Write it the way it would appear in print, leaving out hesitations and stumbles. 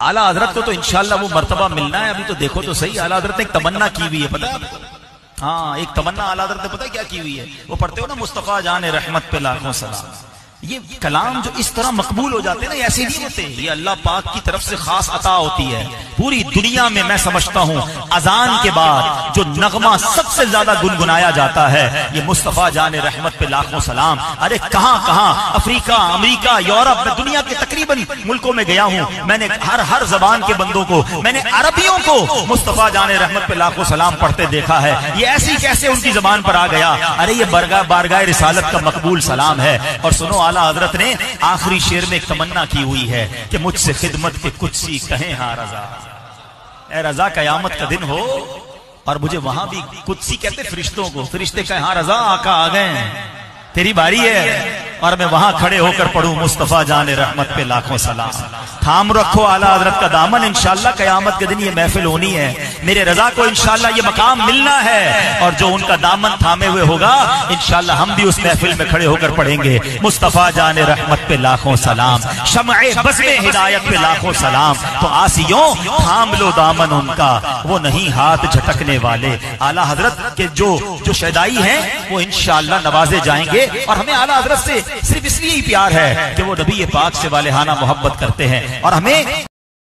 आला हजरत को तो इंशाअल्लाह वो मर्तबा मिलना है। अभी तो देखो तो सही, आला हजरत ने एक तमन्ना की हुई है, पता है? हाँ, एक तमन्ना आला हजरत ने पता है क्या की हुई है? वो पढ़ते हो ना, मुस्तफा जान रहमत पे लाखों सलाम। ये कलाम जो इस तरह मकबूल हो जाते हैं ना, ऐसे नहीं होते, ये अल्लाह पाक की तरफ से खास अता होती है। पूरी दुनिया में मैं समझता हूँ अजान के बाद जो नगमा सबसे ज्यादा गुनगुनाया जाता है, ये मुस्तफा जान रहमत पे लाखों सलाम। अरे कहां कहां, अफ्रीका, अमेरिका, यूरोप में, दुनिया के तकरीबन मुल्कों में गया हूं, मैंने हर जबान के बंदों को, मैंने अरबियों को मुस्तफा जान रहमत पे लाखों सलाम पढ़ते देखा है। ये ऐसी कैसे उनकी जबान पर आ गया? अरे ये बारगाह रिसालत का मकबूल सलाम है। और सुनो, आला हजरत ने आखिरी शेर में एक तमन्ना की हुई है कि मुझसे खिदमत के कुदसी कहें हाँ रजा। ए रजा, कयामत का दिन हो और मुझे वहां भी, कुदसी कहते फरिश्तों को, फरिश्ते कहें हाँ रजा, आका आ गए, तेरी बारी है, और मैं वहां खड़े होकर पढ़ूं मुस्तफा जान रहमत पे लाखों सलाम। थाम रखो आला हजरत का दामन, इंशाअल्लाह कयामत के दिन ये महफिल होनी है। मेरे रजा को इंशाअल्लाह ये मकाम मिलना है, और जो उनका दामन थामे हुए होगा इंशाअल्लाह हम भी उस महफिल में खड़े होकर पढ़ेंगे मुस्तफा जान रहमत पे लाखों सलाम, शम्ए बज़्म हिदायत पे लाखों सलाम। तो आसियों थाम लो दामन उनका, वो नहीं हाथ झटकने वाले। आला हजरत के जो शहदाई हैं वो इंशाअल्लाह नवाजे जाएंगे। और हमें आला हजरत से सिर्फ इसलिए ही प्यार है कि वो नबी पाक से वालेहाना मोहब्बत करते हैं, और हमें